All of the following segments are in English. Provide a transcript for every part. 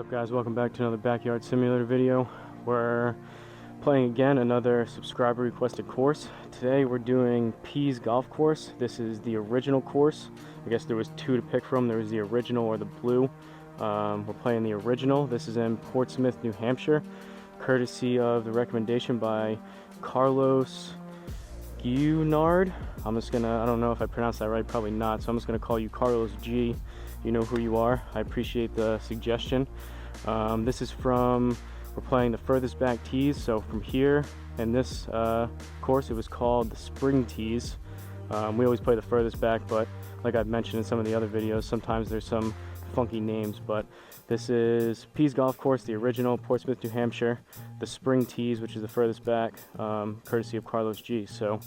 What's up guys, welcome back to another backyard simulator video. We're playing again another subscriber requested course. Today we're doing Pease golf course. This is the original course. I guess there was two to pick from. There was the original or the blue. We're playing the original. This is in Portsmouth, New Hampshire, courtesy of the recommendation by Carlos Guinard. I don't know if I pronounced that right, probably not, so I'm just gonna call you Carlos G. You know who you are. I appreciate the suggestion. This is we're playing the furthest back tees, so from here, in this course it was called the spring tees. We always play the furthest back, but like I've mentioned in some of the other videos, sometimes there's some funky names, but this is Pease golf course, the original, Portsmouth, New Hampshire, the spring tees, which is the furthest back, courtesy of Carlos G. So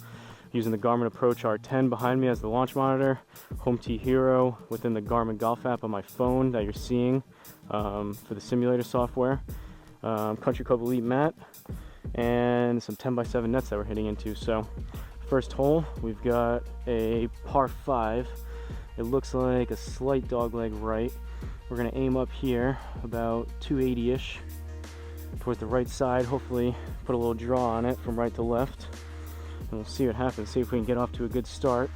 using the Garmin Approach R10 behind me as the launch monitor, Home Tee Hero within the Garmin Golf app on my phone that you're seeing for the simulator software, Country Club Elite mat, and some 10x7 nets that we're hitting into. So first hole, we've got a par 5. It looks like a slight dogleg right. We're going to aim up here about 280-ish towards the right side, hopefully put a little draw on it from right to left. And we'll see what happens, see if we can get off to a good start.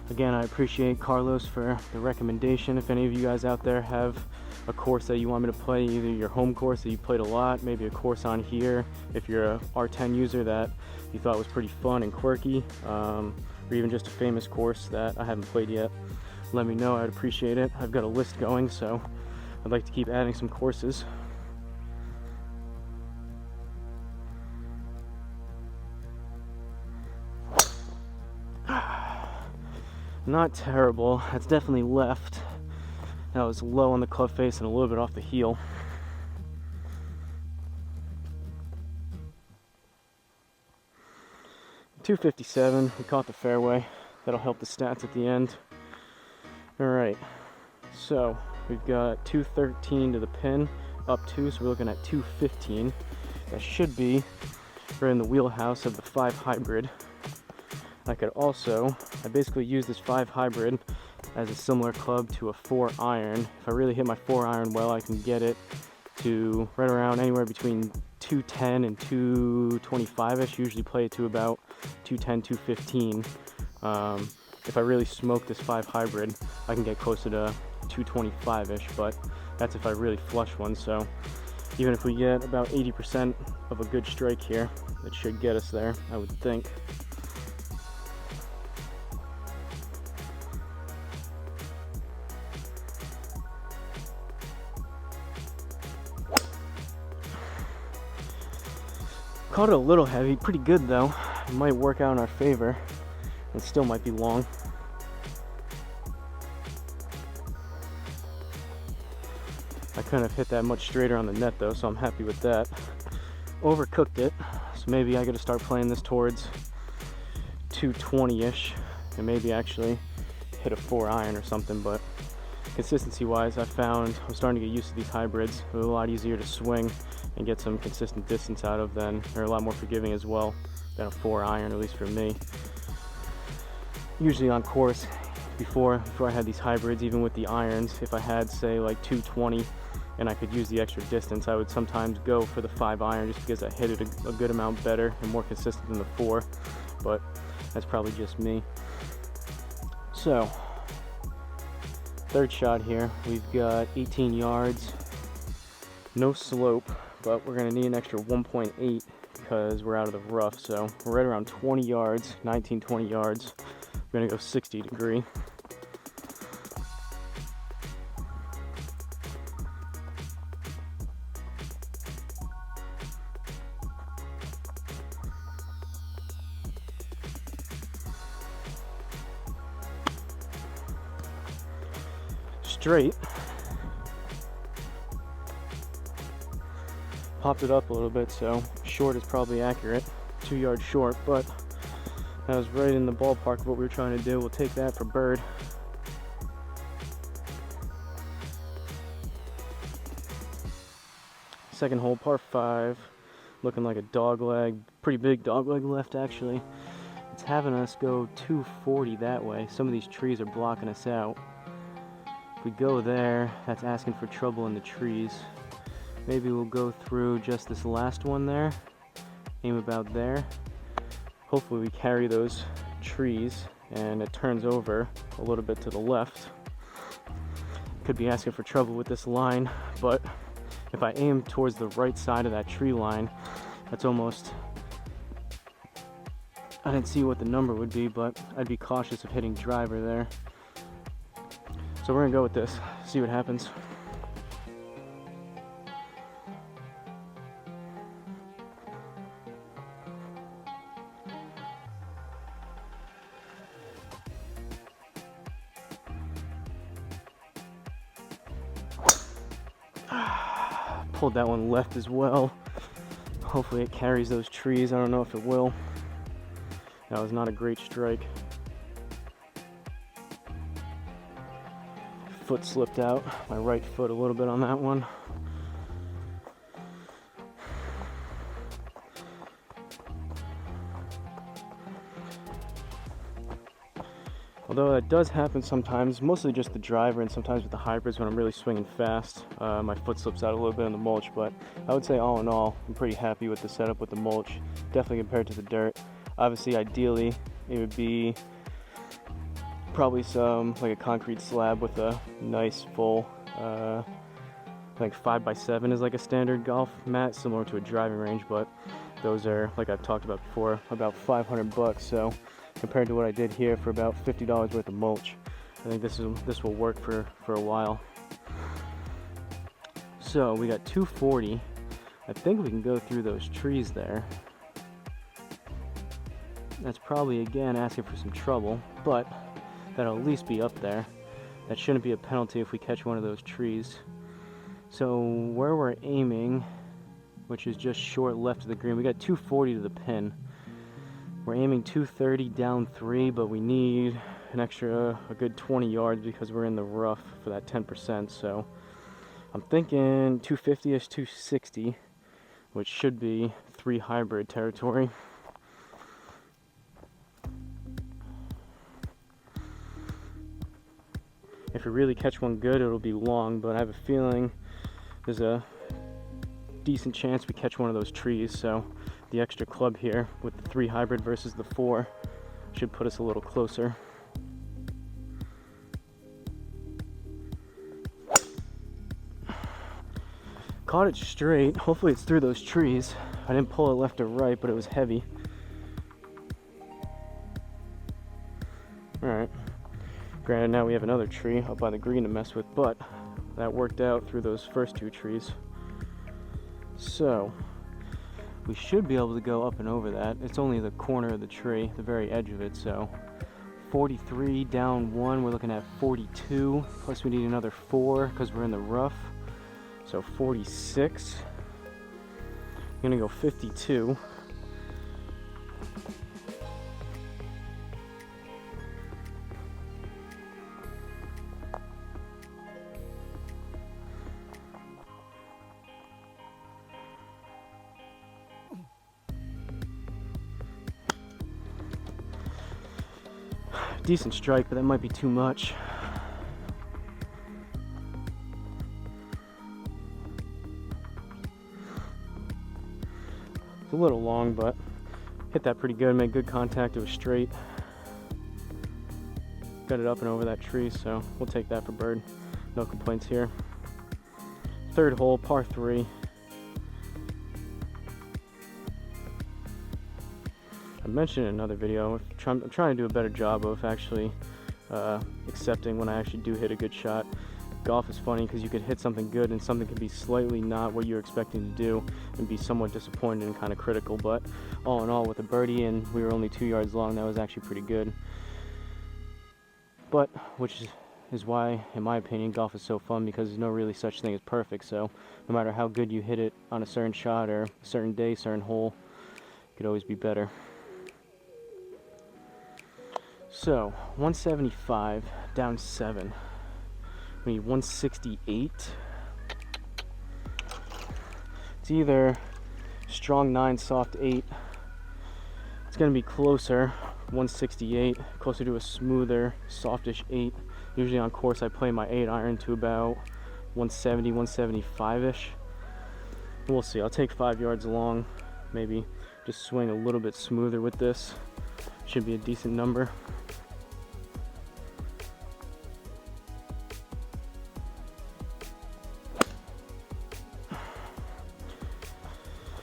Again, I appreciate Carlos for the recommendation. If any of you guys out there have a course that you want me to play, either your home course that you played a lot, maybe a course on here, if you're a R10 user that you thought was pretty fun and quirky, or even just a famous course that I haven't played yet, let me know. I'd appreciate it. I've got a list going, so I'd like to keep adding some courses. Not terrible. That's definitely left. That was low on the club face and a little bit off the heel. .257. We caught the fairway. That'll help the stats at the end. Alright, so we've got 213 to the pin, up 2, so we're looking at 215. That should be right in the wheelhouse of the 5 hybrid. I basically use this 5 hybrid as a similar club to a 4 iron. If I really hit my 4 iron well, I can get it to right around anywhere between 210 and 225-ish. Usually play it to about 210, 215. If I really smoke this 5 hybrid, I can get closer to 225-ish, but that's if I really flush one. So even if we get about 80% of a good strike here, it should get us there, I would think. Caught it a little heavy, pretty good though. It might work out in our favor. It still might be long. I couldn't have hit that much straighter on the net though, so I'm happy with that. Overcooked it, so maybe I gotta start playing this towards 220-ish and maybe actually hit a 4 iron or something. But consistency wise, I found I'm starting to get used to these hybrids. They're a lot easier to swing and get some consistent distance out of. Then they're a lot more forgiving as well than a 4 iron, at least for me. Usually on course, before I had these hybrids, even with the irons, if I had say like 220 and I could use the extra distance, I would sometimes go for the 5 iron just because I hit it a good amount better and more consistent than the 4, but that's probably just me. So third shot here, we've got 18 yards, no slope, but we're gonna need an extra 1.8 because we're out of the rough. So we're right around 20 yards, 19, 20 yards. We're gonna go 60 degree. Straight. Popped it up a little bit, so short is probably accurate. 2 yards short, but that was right in the ballpark of what we were trying to do. We'll take that for bird. Second hole, par 5. Looking like a dog leg. Pretty big dog leg left, actually. It's having us go 240 that way. Some of these trees are blocking us out. If we go there, that's asking for trouble in the trees. Maybe we'll go through just this last one there, aim about there. Hopefully we carry those trees and it turns over a little bit to the left. Could be asking for trouble with this line, but if I aim towards the right side of that tree line, that's almost, I didn't see what the number would be, but I'd be cautious of hitting driver there. So we're gonna go with this, see what happens. Pulled that one left as well. Hopefully it carries those trees. I don't know if it will. That was not a great strike. Foot slipped out, my right foot a little bit on that one. Although that does happen sometimes, mostly just the driver and sometimes with the hybrids when I'm really swinging fast. My foot slips out a little bit in the mulch, but I would say all in all, I'm pretty happy with the setup with the mulch, definitely compared to the dirt. Obviously, ideally, it would be probably like a concrete slab with a nice full, like 5x7 is like a standard golf mat, similar to a driving range, but those are, like I've talked about before, about $500, so compared to what I did here for about $50 worth of mulch, I think this will work for a while. So we got 240. I think we can go through those trees there. That's probably again asking for some trouble, but that'll at least be up there. That shouldn't be a penalty if we catch one of those trees. So where we're aiming, which is just short left of the green, we got 240 to the pin. We're aiming 230 down 3, but we need an extra, a good 20 yards because we're in the rough for that 10%. So I'm thinking 250-ish, 260, which should be 3 hybrid territory. If we really catch one good, it'll be long, but I have a feeling there's a decent chance we catch one of those trees, so the extra club here with the 3 hybrid versus the 4 should put us a little closer. Caught it straight. Hopefully it's through those trees. I didn't pull it left or right, but it was heavy. Alright. Granted, now we have another tree up by the green to mess with, but that worked out through those first 2 trees. So we should be able to go up and over that. It's only the corner of the tree, the very edge of it, so 43 down 1, we're looking at 42, plus we need another 4 because we're in the rough, so 46. I'm gonna go 52. Decent strike, but that might be too much. It's a little long, but hit that pretty good, made good contact, it was straight. Got it up and over that tree, so we'll take that for bird. No complaints here. 3rd hole, par 3. I mentioned in another video, I'm trying to do a better job of actually accepting when I actually do hit a good shot. Golf is funny because you could hit something good and something could be slightly not what you're expecting to do and be somewhat disappointed and kind of critical, but all in all with a birdie and we were only 2 yards long, that was actually pretty good. But, which is why, in my opinion, golf is so fun, because there's no really such thing as perfect, so no matter how good you hit it on a certain shot or a certain day, certain hole, it could always be better. So, 175 down 7. We need 168. It's either strong 9, soft 8. It's going to be closer, 168, closer to a smoother, softish 8. Usually on course I play my 8 iron to about 170, 175-ish. We'll see. I'll take 5 yards long, maybe just swing a little bit smoother with this. Should be a decent number.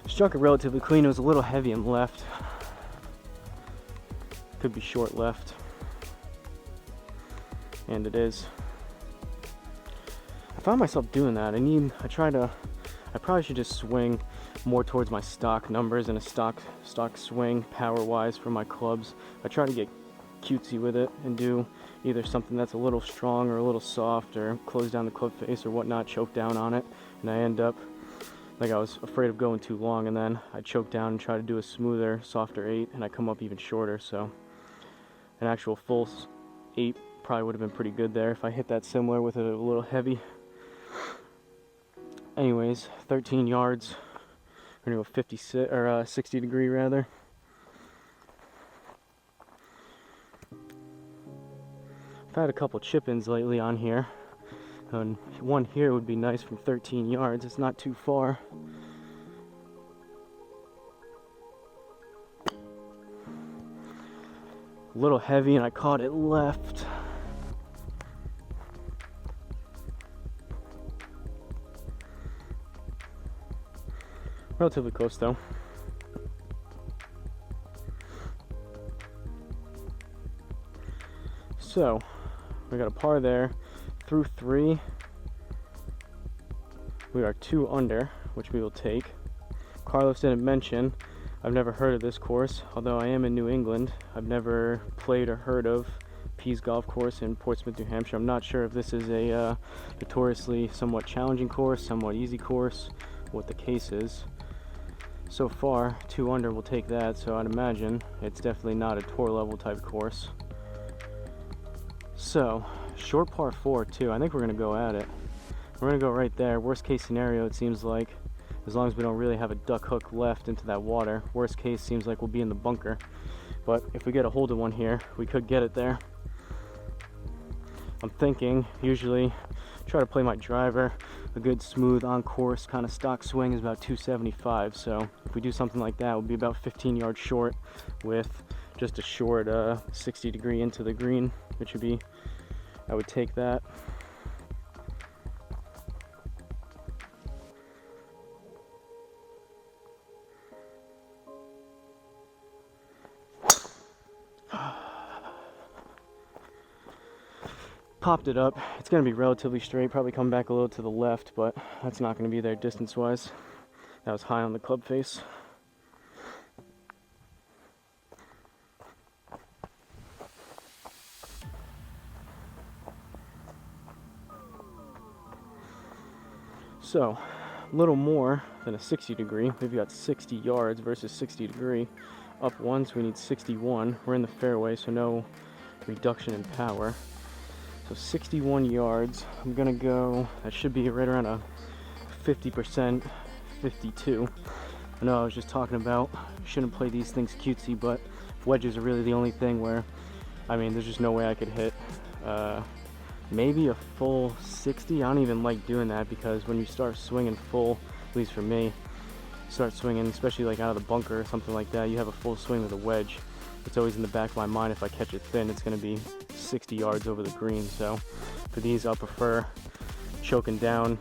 Struck it relatively clean. It was a little heavy in left. Could be short left. And it is. I found myself doing that. I probably should just swing more towards my stock numbers and a stock swing power-wise for my clubs. I try to get cutesy with it and do either something that's a little strong or a little soft, or close down the club face or whatnot, choke down on it, and I end up like I was afraid of going too long, and then I choke down and try to do a smoother, softer 8, and I come up even shorter. So an actual full 8 probably would have been pretty good there if I hit that similar with it a little heavy. Anyways, 13 yards. We're gonna go 56 or 60 degree rather. I've had a couple chip-ins lately on here, and one here would be nice from 13 yards. It's not too far. A little heavy, and I caught it left. Relatively close though. So we got a par there through 3. We are 2 under, which we will take. Carlos didn't mention, I've never heard of this course, although I am in New England. I've never played or heard of Pease Golf Course in Portsmouth, New Hampshire. I'm not sure if this is a notoriously somewhat challenging course, somewhat easy course, what the case is. So far, 2 under will take that, so I'd imagine it's definitely not a tour level type course. So, short par 4 too. I think we're going to go at it. We're going to go right there. Worst case scenario, it seems like, as long as we don't really have a duck hook left into that water, worst case seems like we'll be in the bunker. But if we get a hold of one here, we could get it there. I'm thinking, usually try to play my driver. A good smooth on course kind of stock swing is about 275, so if we do something like that, we'll be about 15 yards short with just a short 60 degree into the green, which would be, I would take that. Popped it up. It's going to be relatively straight, probably come back a little to the left, but that's not going to be there distance wise. That was high on the club face. So a little more than a 60 degree. We've got 60 yards versus 60 degree. Up once, we need 61. We're in the fairway, so no reduction in power. So 61 yards, I'm gonna go, that should be right around a 50%, 52. I know I was just talking about, shouldn't play these things cutesy, but wedges are really the only thing where, I mean, there's just no way I could hit maybe a full 60. I don't even like doing that, because when you start swinging full, at least for me, start swinging, especially like out of the bunker or something like that, you have a full swing with a wedge. It's always in the back of my mind, if I catch it thin, it's going to be 60 yards over the green. So for these, I'll prefer choking down.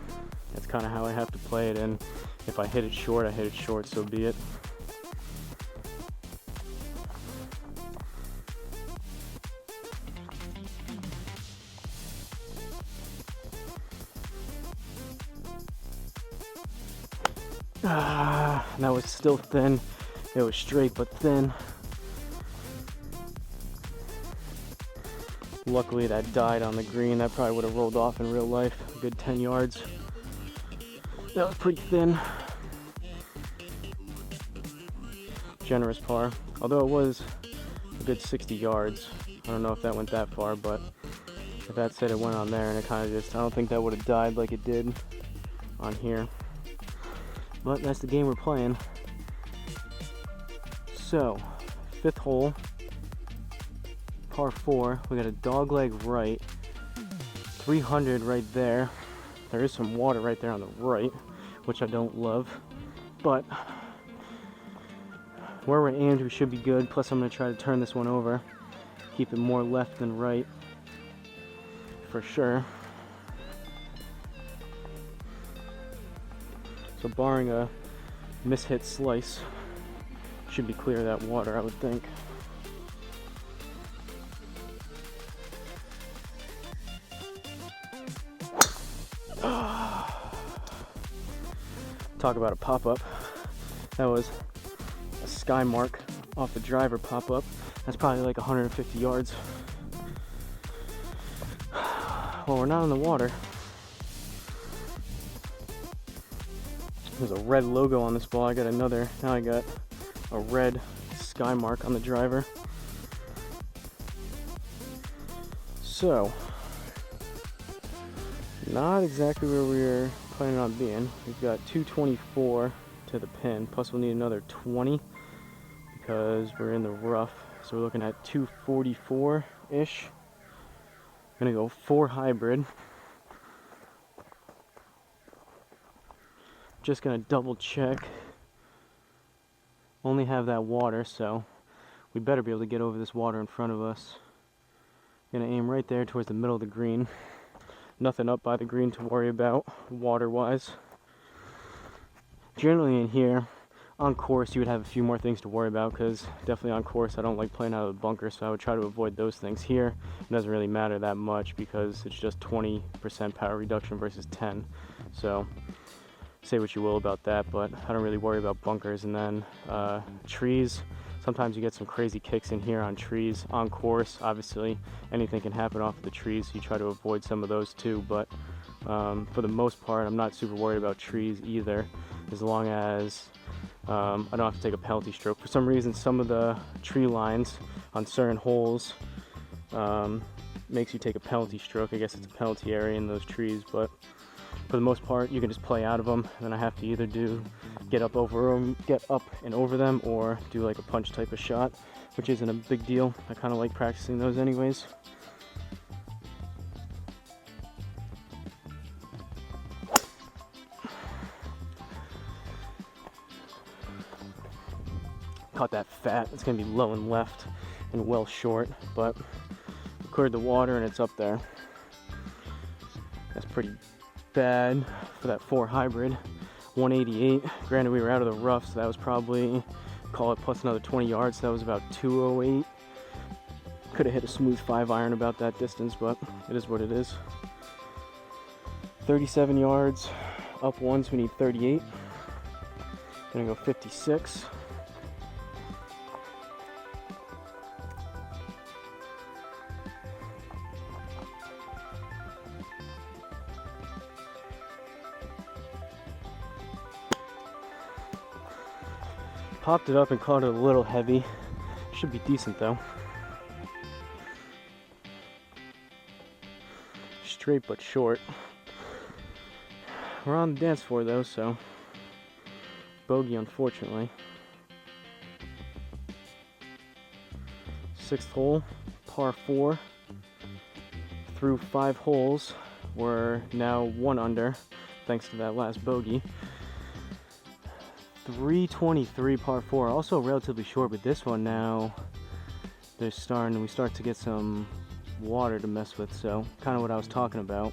That's kind of how I have to play it, and if I hit it short, I hit it short, so be it. That was still thin. It was straight but thin. Luckily that died on the green. That probably would have rolled off in real life. A good 10 yards. That was pretty thin. Generous par. Although it was a good 60 yards. I don't know if that went that far, but with that said, it went on there, and it kind of just, I don't think that would have died like it did on here. But that's the game we're playing. So, fifth hole, par 4. We got a dog leg right, 300 right there. There is some water right there on the right, which I don't love, but where we're aimed, we should be good. Plus, I'm going to try to turn this one over, keep it more left than right, for sure. So barring a mishit slice, should be clear of that water, I would think. Talk about a pop-up. That was a sky mark off the driver pop-up. That's probably like 150 yards. Well, we're not in the water. There's a red logo on this ball. I got another. Now I got a red sky mark on the driver. So, not exactly where we were planning on being. We've got 224 to the pin, plus we'll need another 20 because we're in the rough. So we're looking at 244-ish. Gonna go 4 hybrid. Just gonna double check. Only have that water, so we better be able to get over this water in front of us. Gonna aim right there towards the middle of the green. Nothing up by the green to worry about water-wise. Generally in here, on course, you would have a few more things to worry about because definitely on course, I don't like playing out of the bunker, so I would try to avoid those things. Here, it doesn't really matter that much because it's just 20% power reduction versus 10. So, say what you will about that, but I don't really worry about bunkers. And then trees, sometimes you get some crazy kicks in here on trees. On course, obviously, anything can happen off of the trees, so you try to avoid some of those too, but for the most part, I'm not super worried about trees either, as long as I don't have to take a penalty stroke. For some reason, some of the tree lines on certain holes makes you take a penalty stroke. I guess it's a penalty area in those trees, but for the most part, you can just play out of them. And then I have to either get up and over them, or do like a punch type of shot, which isn't a big deal. I kind of like practicing those anyways. Caught that fat. It's gonna be low and left and well short, but we cleared the water and it's up there. That's pretty bad for that 4 hybrid. 188. Granted, we were out of the rough, so that was probably, call it plus another 20 yards. So that was about 208. Could have hit a smooth 5-iron about that distance, but it is what it is. 37 yards up one, so we need 38. Gonna go 56. Popped it up and caught it a little heavy. Should be decent though. Straight but short. We're on the dance floor though, so bogey unfortunately. 6th hole, par 4. Through 5 holes, we're now 1 under, thanks to that last bogey. 323 par 4, also relatively short, but this one now we start to get some water to mess with, so kind of what I was talking about.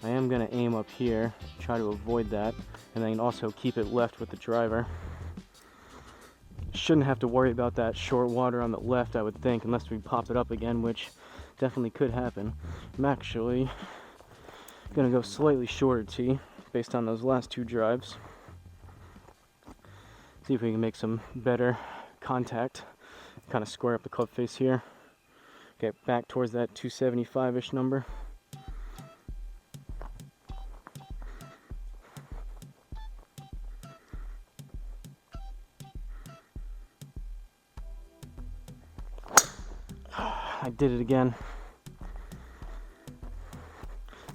I am going to aim up here, try to avoid that, and then also keep it left with the driver. Shouldn't have to worry about that short water on the left, I would think, unless we pop it up again, which definitely could happen. I'm actually going to go slightly shorter tee based on those last 2 drives. See if we can make some better contact. Kind of square up the club face here. Get back towards that 275-ish number. I did it again.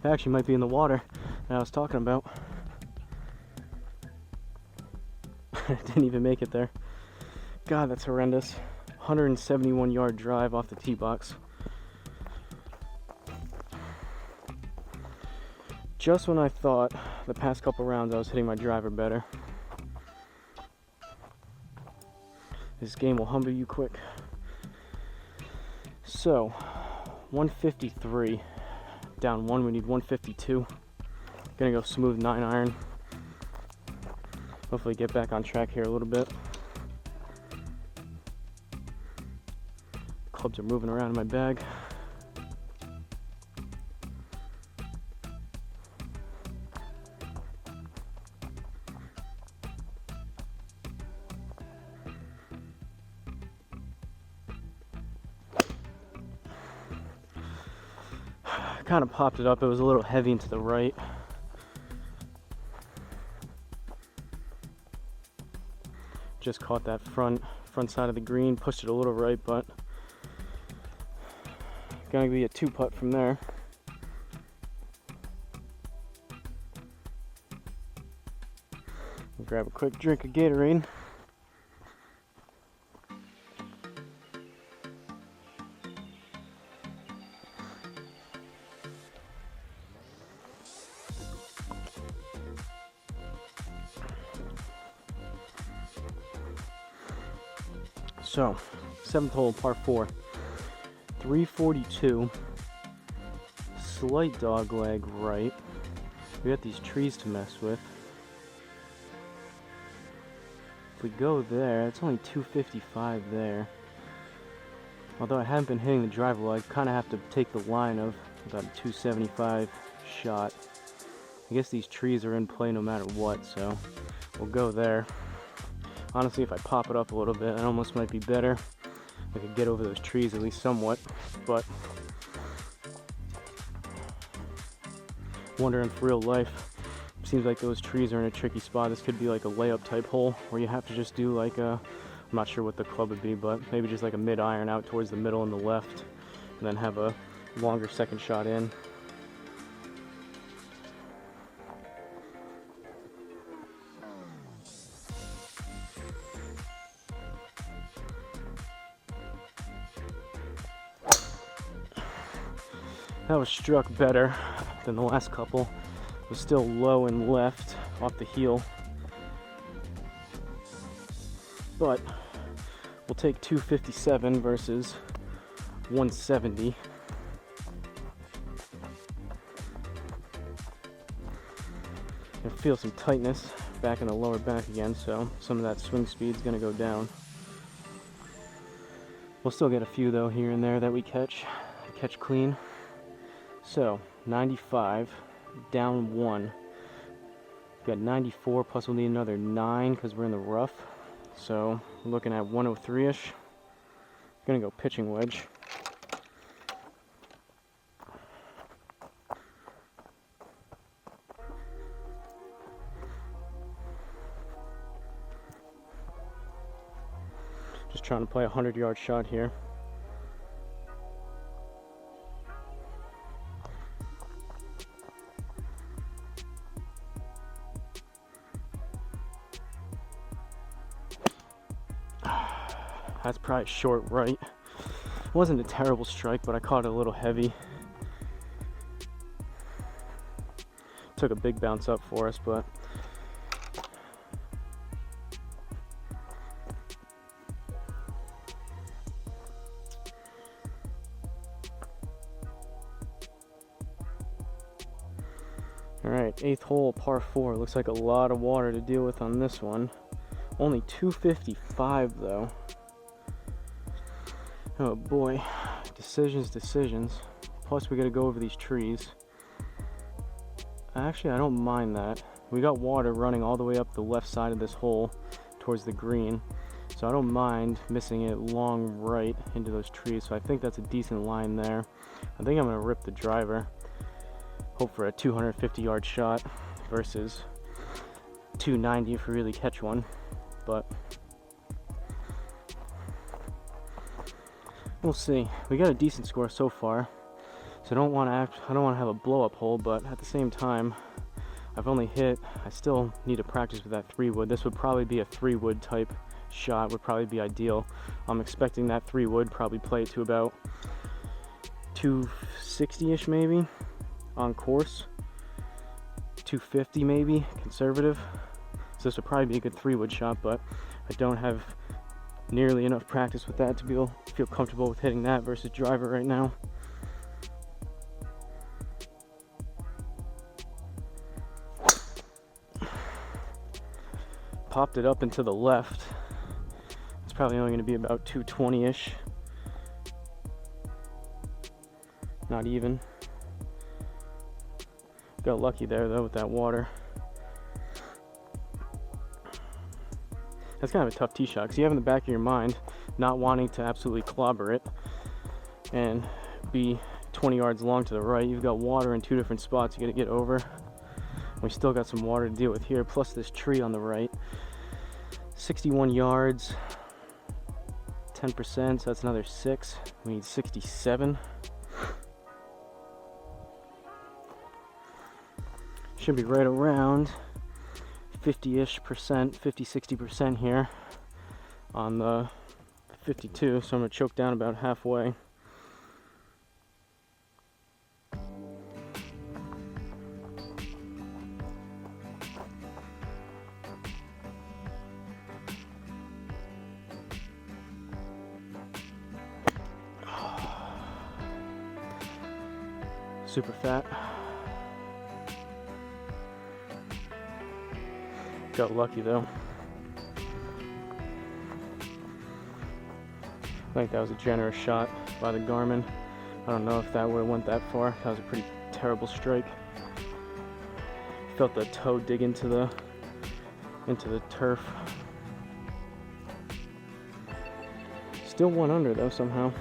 That actually might be in the water that I was talking about. Didn't even make it there. God, that's horrendous. 171 yard drive off the tee box. Just when I thought the past couple rounds I was hitting my driver better. This game will humble you quick. So, 153. Down one, we need 152. Gonna go smooth 9 iron. Hopefully get back on track here a little bit. Clubs are moving around in my bag. Kind of popped it up. It was a little heavy into the right. Just caught that front side of the green, pushed it a little right, but gonna be a 2-putt from there. Grab a quick drink of Gatorade. So, 7th hole, par 4, 342, slight dog leg right. We got these trees to mess with. If we go there, it's only 255 there. Although I haven't been hitting the driver well, I kind of have to take the line of about a 275 shot. I guess these trees are in play no matter what, so we'll go there. Honestly, if I pop it up a little bit, it almost might be better. I could get over those trees at least somewhat, but wondering for real life. Seems like those trees are in a tricky spot. This could be like a layup type hole where you have to just do like a, I'm not sure what the club would be, but maybe just like a mid iron out towards the middle and the left, and then have a longer second shot in. That was struck better than the last couple. It was still low and left off the heel. But we'll take 257 versus 170. I feel some tightness back in the lower back again, so some of that swing speed's gonna go down. We'll still get a few though here and there that we catch clean. So 95, down 1. We've got 94, plus we'll need another 9 because we're in the rough. So we're looking at 103-ish. Gonna go pitching wedge. Just trying to play a 100-yard shot here. That's probably short right. Wasn't a terrible strike, but I caught it a little heavy. Took a big bounce up for us, but alright, 8th hole, par 4. Looks like a lot of water to deal with on this one. Only 255 though. Oh boy, decisions. Plus we gotta go over these trees. Actually, I don't mind that. We got water running all the way up the left side of this hole towards the green. So I don't mind missing it long right into those trees. So I think that's a decent line there. I think I'm gonna rip the driver. Hope for a 250-yard shot versus 290 if we really catch one. But we'll see. We got a decent score so far, so I don't want to have a blow-up hole, but at the same time, I still need to practice with that 3-wood. This would probably be a 3-wood type shot would probably be ideal. I'm expecting that 3 wood probably play it to about 260-ish maybe on course, 250 maybe conservative. So this would probably be a good 3 wood shot, but I don't have nearly enough practice with that to be able to feel comfortable with hitting that versus driver right now. Popped it up and to the left. It's probably only going to be about 220-ish. Not even. Got lucky there though with that water. That's kind of a tough tee shot because you have in the back of your mind not wanting to absolutely clobber it and be 20 yards long to the right. You've got water in 2 different spots you got to get over. We still got some water to deal with here, plus this tree on the right. 61 yards, 10%, so that's another 6. We need 67. Should be right around 50-ish percent, 50-60% here on the 52, so I'm going to choke down about halfway. Super fat. Got lucky though. I think that was a generous shot by the Garmin. I don't know if that would have went that far. That was a pretty terrible strike. Felt the toe dig into the turf. Still 1 under though somehow.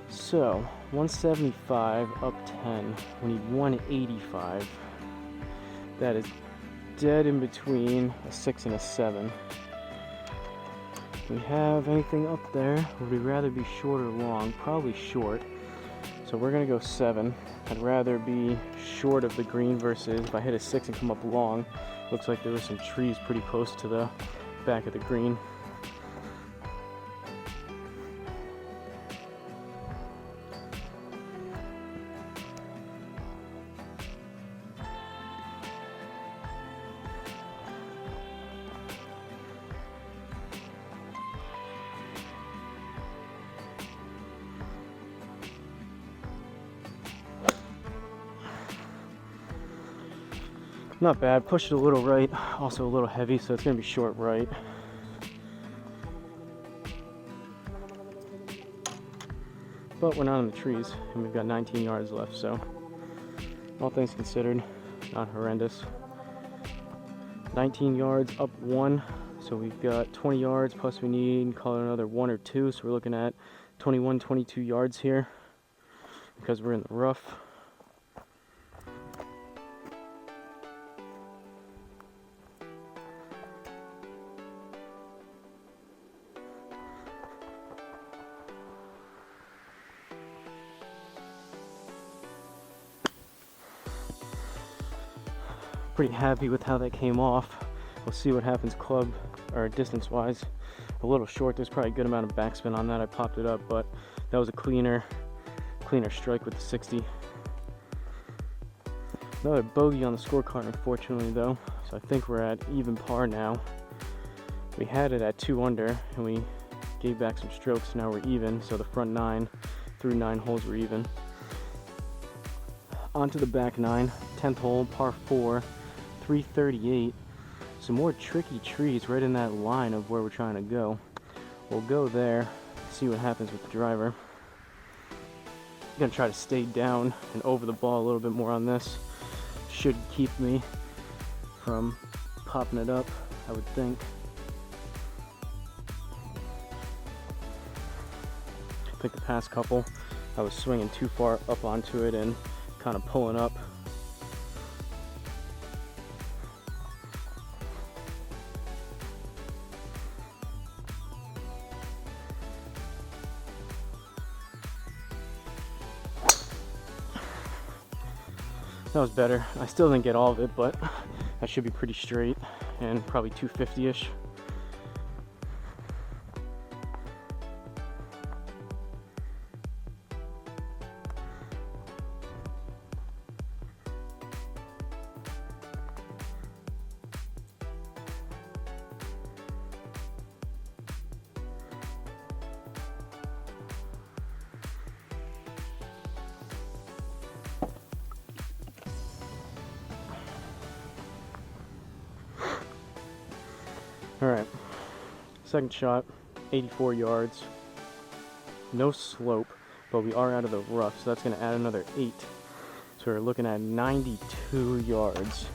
So 175 up 10. We need 185. That is dead in between a 6 and a 7. Do we have anything up there? Would we rather be short or long? Probably short. So we're gonna go 7. I'd rather be short of the green versus if I hit a 6 and come up long. Looks like there were some trees pretty close to the back of the green. Not bad. Pushed it a little right, also a little heavy, so it's going to be short right. But we're not in the trees, and we've got 19 yards left, so all things considered, not horrendous. 19 yards up 1, so we've got 20 yards, plus we need, call it another 1 or 2, so we're looking at 21, 22 yards here, because we're in the rough. Pretty happy with how that came off. We'll see what happens club or distance wise. A little short, there's probably a good amount of backspin on that. I popped it up, but that was a cleaner strike with the 60. Another bogey on the scorecard unfortunately though, so I think we're at even par now. We had it at 2 under and we gave back some strokes, so now we're even, so the front 9 through 9 holes were even. Onto the back 9, 10th hole, par 4, 338. Some more tricky trees right in that line of where we're trying to go. We'll go there, see what happens with the driver. I'm gonna try to stay down and over the ball a little bit more on this. Should keep me from popping it up, I would think. I think the past couple, I was swinging too far up onto it and kind of pulling up. That was better. I still didn't get all of it, but that should be pretty straight and probably 250-ish. Second shot, 84 yards. No slope, but we are out of the rough, so that's going to add another 8. So we're looking at 92 yards.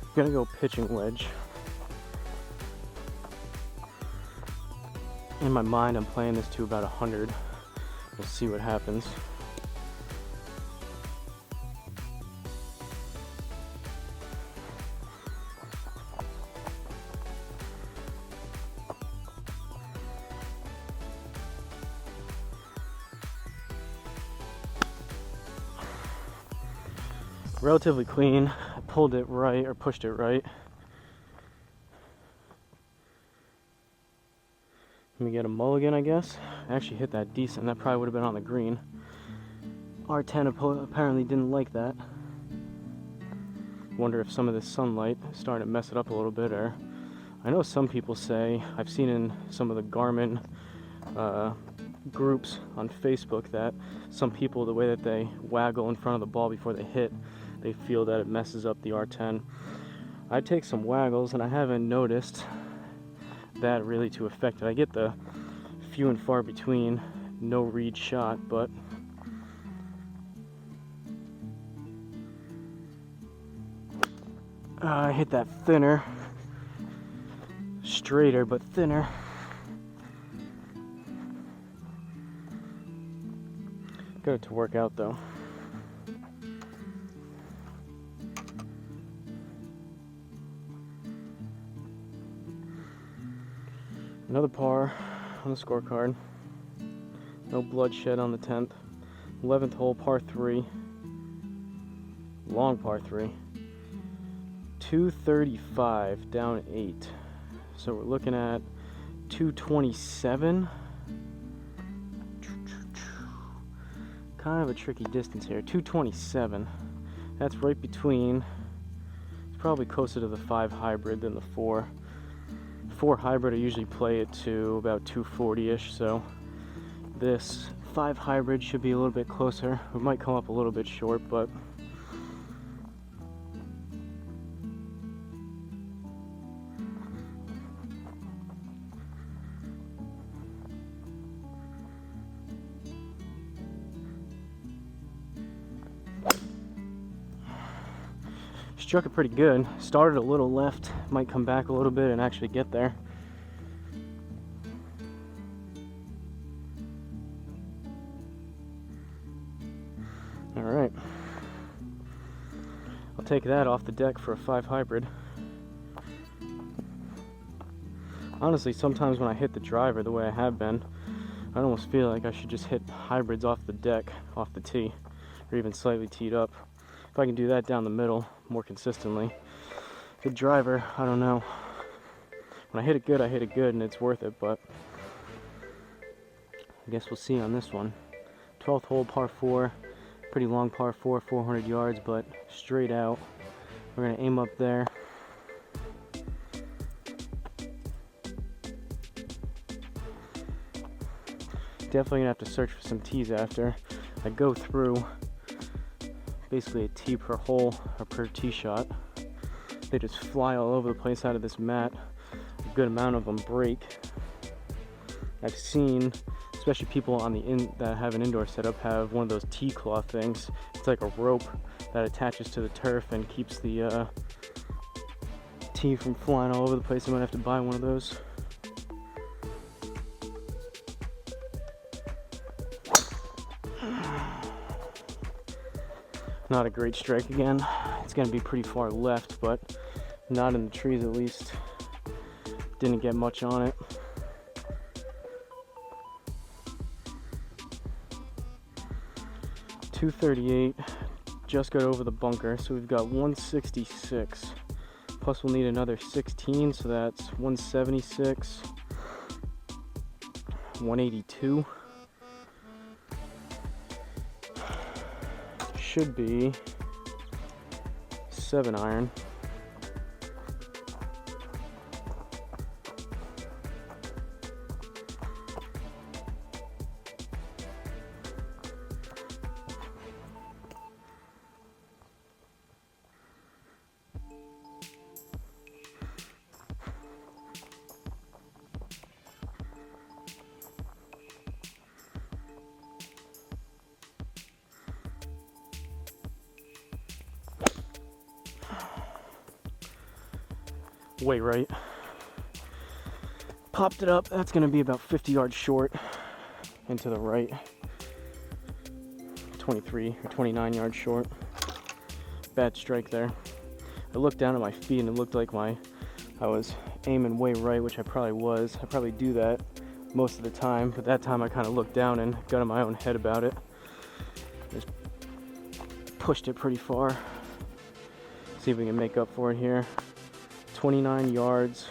I'm going to go pitching wedge. In my mind, I'm playing this to about 100. We'll see what happens. Relatively clean. I pulled it right, or pushed it right. Let me get a mulligan, I guess. I actually hit that decent. That probably would have been on the green. R10 apparently didn't like that. Wonder if some of this sunlight is starting to mess it up a little bit, or I know some people say, I've seen in some of the Garmin groups on Facebook, that some people, the way that they waggle in front of the ball before they hit, they feel that it messes up the R10. I take some waggles and I haven't noticed that really to affect it. I get the few and far between no read shot, but I hit that thinner, straighter but thinner. Got it to work out though. Another par on the scorecard. No bloodshed on the 10th. 11th hole, par 3. Long par 3. 235, down 8. So we're looking at 227. Kind of a tricky distance here. 227. That's right between, it's probably closer to the 5 hybrid than the 4. 4 hybrid, I usually play it to about 240-ish, so this 5 hybrid should be a little bit closer. It might come up a little bit short, but struck it pretty good. Started a little left, might come back a little bit and actually get there. All right, I'll take that off the deck for a 5 hybrid. Honestly, sometimes when I hit the driver the way I have been, I almost feel like I should just hit hybrids off the deck, off the tee, or even slightly teed up. If I can do that down the middle more consistently. The driver, I don't know. When I hit it good, and it's worth it, but I guess we'll see on this one. 12th hole, par 4. Pretty long par 4, 400 yards, but straight out. We're going to aim up there. Definitely going to have to search for some tees after. I go through basically a tee per hole or per tee shot. They just fly all over the place out of this mat. A good amount of them break. I've seen, especially people on the that have an indoor setup, have one of those tee cloth things. It's like a rope that attaches to the turf and keeps the tee from flying all over the place. I might have to buy one of those. Not a great strike again. It's going to be pretty far left, but not in the trees at least. Didn't get much on it. .238, just got over the bunker, so we've got 166. Plus we'll need another 16, so that's 176, 182. Should be 7 iron. way right. Popped it up. That's going to be about 50 yards short into the right. 23 or 29 yards short. Bad strike there. I looked down at my feet and it looked like I was aiming way right, which I probably was. I probably do that most of the time, but that time I kind of looked down and got in my own head about it. Just pushed it pretty far. See if we can make up for it here. 29 yards,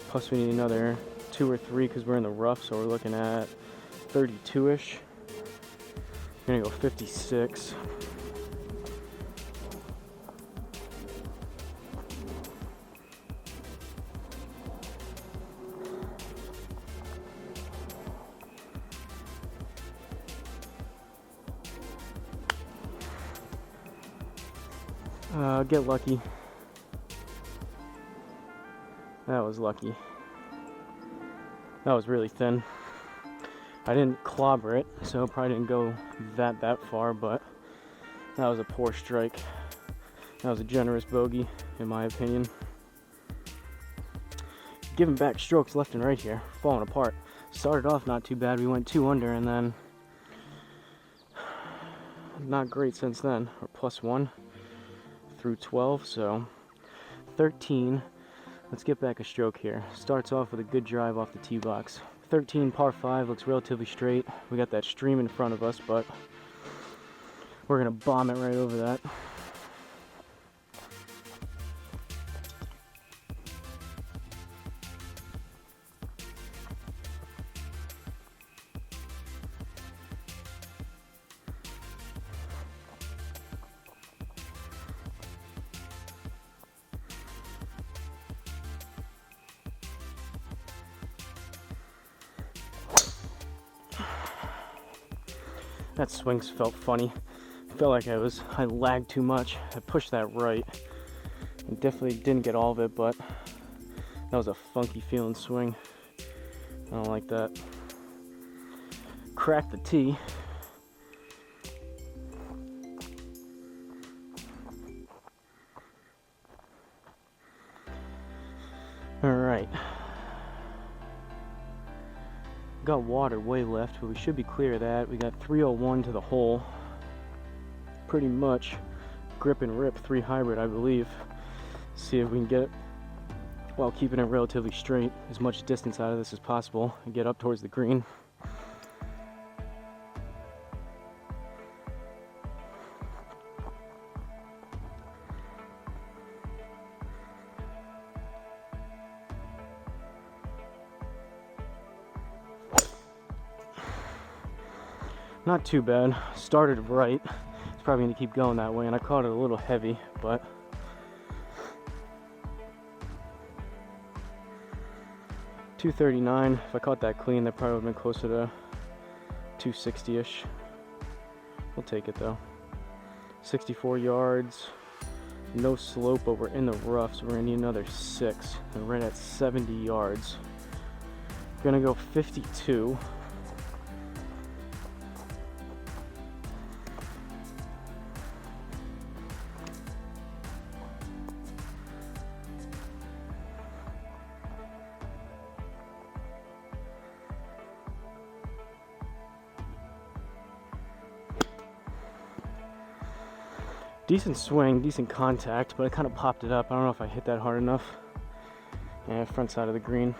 plus we need another 2 or 3 because we're in the rough, so we're looking at 32-ish. I'm gonna go 56. Get lucky. That was lucky. That was really thin. I didn't clobber it, so probably didn't go that far, but that was a poor strike. That was a generous bogey, in my opinion. Giving back strokes left and right here, falling apart. Started off not too bad, we went 2 under, and then not great since then. Or +1 through 12, so 13. Let's get back a stroke here. Starts off with a good drive off the tee box. 13 par 5, looks relatively straight. We got that stream in front of us, but we're gonna bomb it right over that. That swing felt funny. Felt like I lagged too much. I pushed that right. I definitely didn't get all of it, but that was a funky feeling swing. I don't like that. Cracked the tee. All right. Got water way left, but we should be clear of that. We got 301 to the hole. Pretty much grip and rip 3 hybrid, I believe. See if we can get it while keeping it relatively straight, as much distance out of this as possible, and get up towards the green. Not too bad. Started right. It's probably going to keep going that way, and I caught it a little heavy, but .239. If I caught that clean, that probably would have been closer to 260-ish. We'll take it though. 64 yards. No slope, but we're in the rough, so we're going to need another 6. And we're right at 70 yards. We're going to go 52. Decent swing, decent contact, but I kind of popped it up. I don't know if I hit that hard enough. Yeah, front side of the green.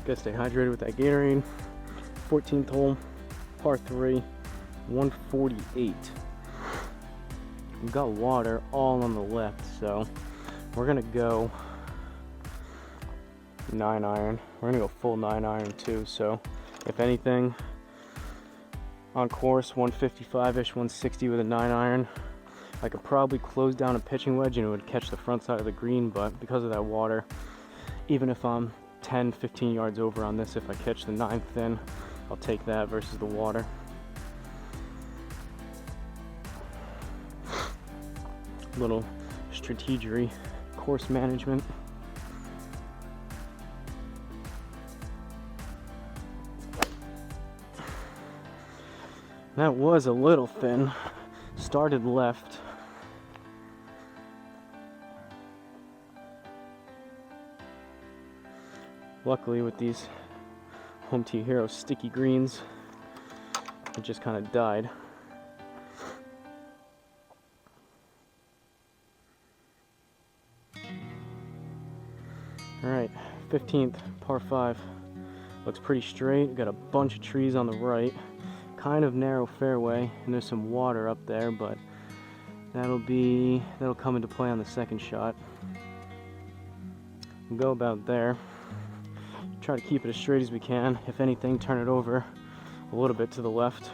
Gotta stay hydrated with that Gatorade. 14th hole, par 3, 148. We've got water all on the left, so we're gonna go 9 iron. We're gonna go full 9 iron too, so if anything, on course 155-ish, 160 with a 9 iron. I could probably close down a pitching wedge and it would catch the front side of the green, but because of that water, even if I'm 10-15 yards over on this, if I catch the 9th thin, I'll take that versus the water. Little strategery, course management. That was a little thin. Started left. Luckily with these Home Team Hero sticky greens, it just kind of died. Alright, 15th, par 5. Looks pretty straight. Got a bunch of trees on the right. Kind of narrow fairway, and there's some water up there, but that'll come into play on the second shot. We'll go about there. Try to keep it as straight as we can. If anything, turn it over a little bit to the left.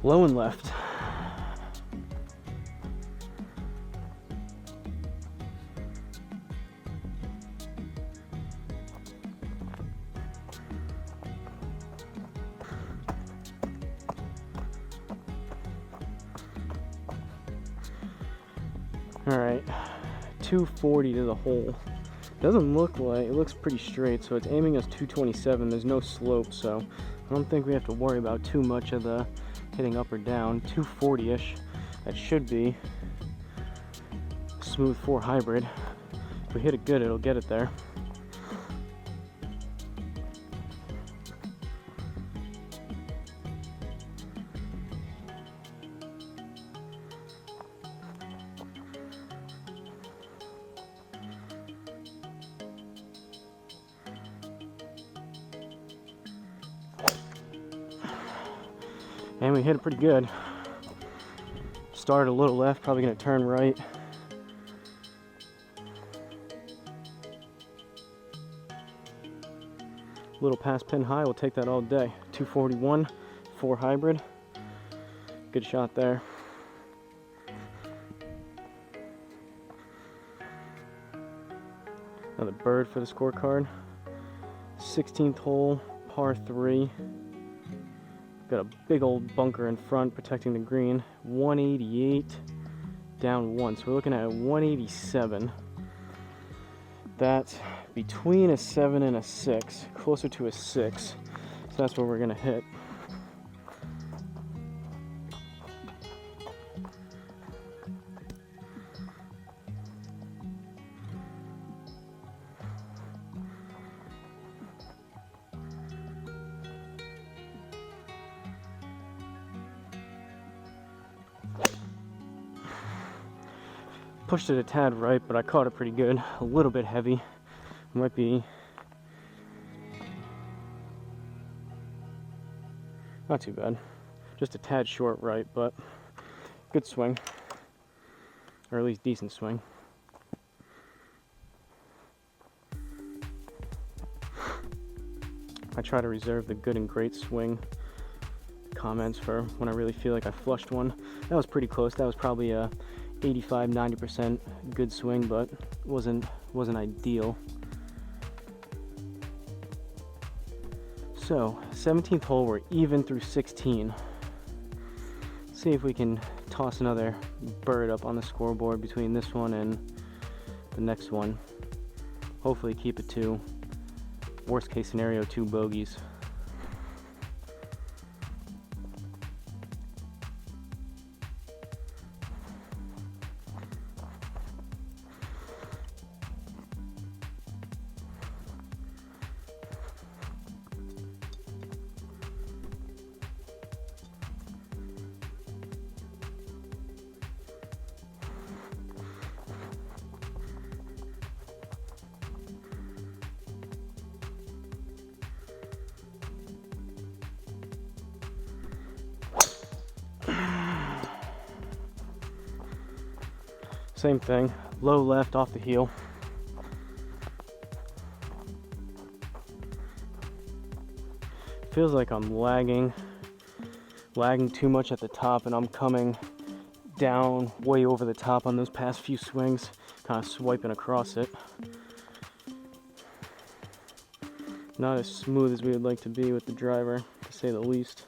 Low and left. All right, 240 to the hole. Doesn't look like, it looks pretty straight, so it's aiming us 227. There's no slope, so I don't think we have to worry about too much of the hitting up or down. 240-ish. That should be a smooth 4 hybrid. If we hit it good, it'll get it there. And we hit it pretty good. Started a little left, probably gonna turn right. Little past pin high, we'll take that all day. 241, 4 hybrid. Good shot there. Another bird for the scorecard. 16th hole, par 3. Got a big old bunker in front protecting the green. 188 down 1, so we're looking at 187. That's between a 7 and a 6, closer to a 6. So that's where we're gonna hit. Pushed it a tad right, but I caught it pretty good. A little bit heavy. Might be not too bad. Just a tad short right, but good swing. Or at least decent swing. I try to reserve the good and great swing comments for when I really feel like I flushed one. That was pretty close. That was probably a 85-90% good swing, but wasn't ideal. So 17th hole, we're even through 16. Let's see if we can toss another bird up on the scoreboard between this one and the next one. Hopefully keep it to, worst case scenario, 2 bogeys. Same thing, low left off the heel. Feels like I'm lagging too much at the top, and I'm coming down way over the top on those past few swings, kind of swiping across it. Not as smooth as we would like to be with the driver, to say the least.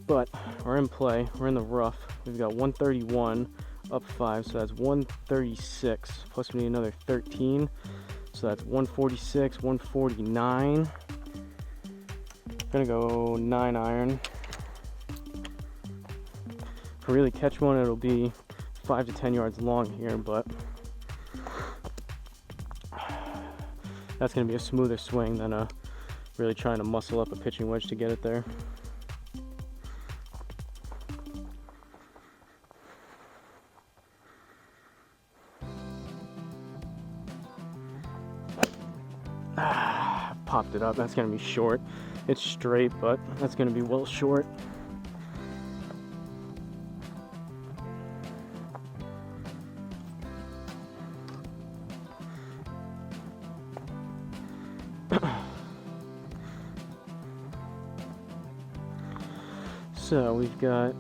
But we're in play, we're in the rough. We've got 131 up 5, so that's 136, plus we need another 13, so that's 146, 149. Gonna go 9 iron. If I really catch one, it'll be 5 to 10 yards long here, but that's gonna be a smoother swing than really trying to muscle up a pitching wedge to get it there. Popped it up. That's gonna be short. It's straight, but that's gonna be well short. So we've got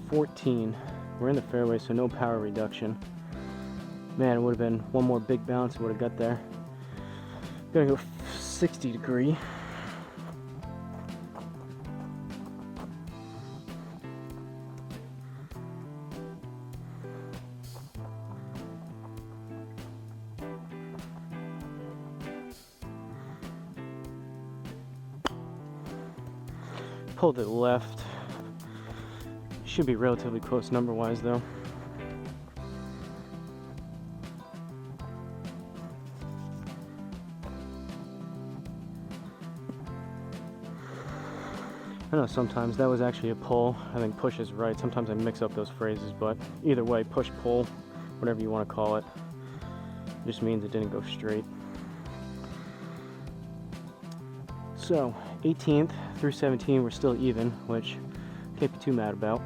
14. We're in the fairway, so no power reduction. Man, it would have been one more big bounce, it would have got there. Gonna go 60 degree. Pulled it left. Should be relatively close number-wise, though. I know sometimes that was actually a pull. I think push is right. Sometimes I mix up those phrases, but either way, push, pull, whatever you want to call it, just means it didn't go straight. So 18th through 17, we're still even, which can't be too mad about.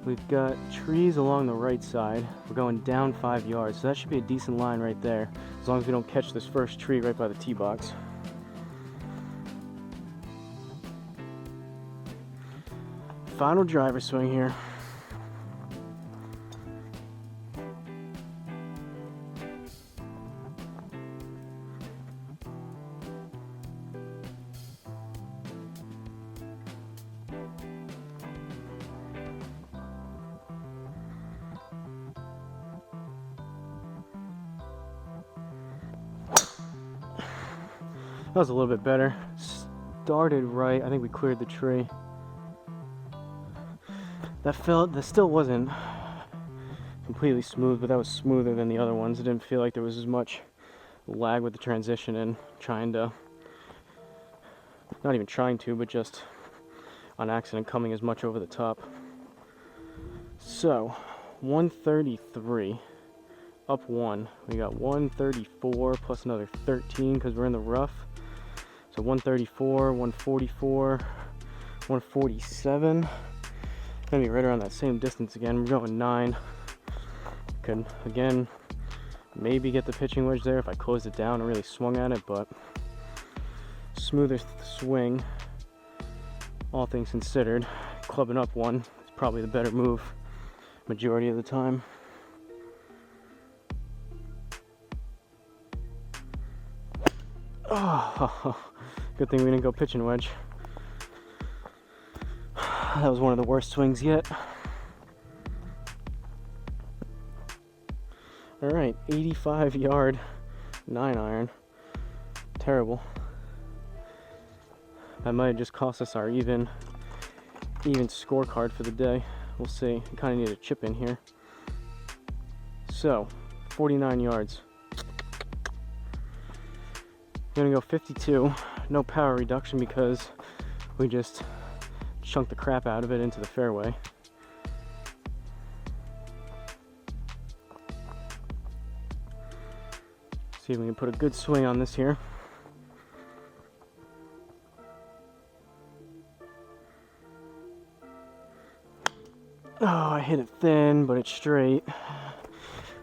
We've got trees along the right side. We're going down 5 yards, so that should be a decent line right there, as long as we don't catch this first tree right by the tee box. Final driver swing here. That was a little bit better. Started right. I think we cleared the tree. That still wasn't completely smooth, but that was smoother than the other ones. It didn't feel like there was as much lag with the transition and trying to, not even trying to, but just on accident coming as much over the top. So 133 up 1. We got 134 plus another 13 because we're in the rough. So 134, 144, 147. Gonna be right around that same distance again. We're going 9. Could again maybe get the pitching wedge there if I closed it down and really swung at it, but smoother swing, all things considered. Clubbing up 1 is probably the better move majority of the time. Oh, good thing we didn't go pitching wedge. That was one of the worst swings yet. All right, 85 yard 9 iron. Terrible. That might have just cost us our even scorecard for the day. We'll see. We kind of need a chip in here. So 49 yards. I'm gonna go 52. No power reduction because we just chunked the crap out of it into the fairway. See if we can put a good swing on this here. Oh, I hit it thin, but it's straight.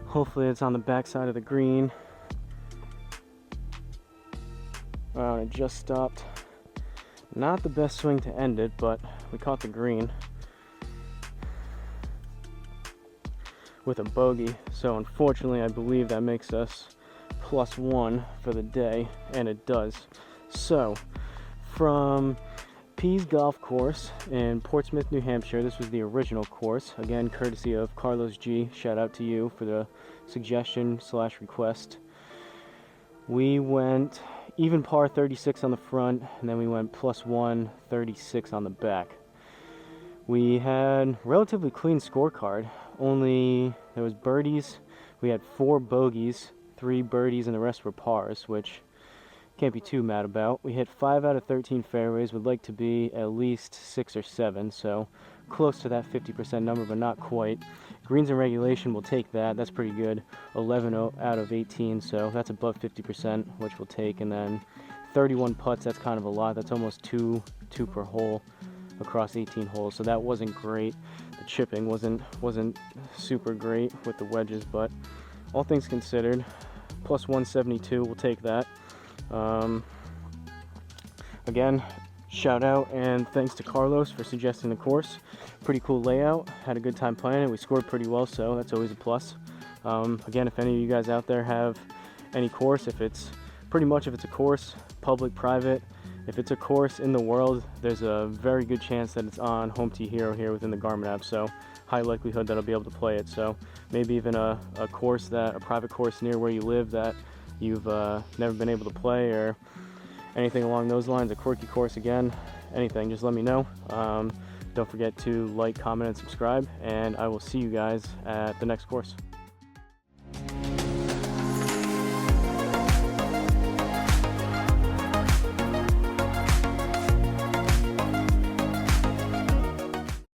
Hopefully it's on the back side of the green. It just stopped. Not the best swing to end it, but we caught the green with a bogey. So unfortunately, I believe that makes us +1 for the day, and it does. So from Pease Golf Course in Portsmouth, New Hampshire, this was the original course. Again, courtesy of Carlos G. Shout out to you for the suggestion/request. We went even par 36 on the front, and then we went +1 36 on the back. We had relatively clean scorecard. Only there was birdies. We had 4 bogeys, 3 birdies, and the rest were pars, which can't be too mad about. We hit 5 out of 13 fairways. Would like to be at least 6 or 7, so close to that 50% number, but not quite. Greens in regulation, will take that. That's pretty good. 11 out of 18, so that's above 50%, which we'll take. And then 31 putts. That's kind of a lot. That's almost two per hole across 18 holes. So that wasn't great. The chipping wasn't super great with the wedges, but all things considered, +172. We'll take that. Again, shout out and thanks to Carlos for suggesting the course. Pretty cool layout. Had a good time playing it. We scored pretty well, so that's always a plus. Again, if any of you guys out there have any course, if it's a course, public, private, if it's a course in the world, there's a very good chance that it's on Home Tee Hero here within the Garmin app, so high likelihood that I'll be able to play it. So maybe even a private course near where you live that you've never been able to play, or anything along those lines, a quirky course, again, anything, just let me know. Don't forget to like, comment, and subscribe, and I will see you guys at the next course.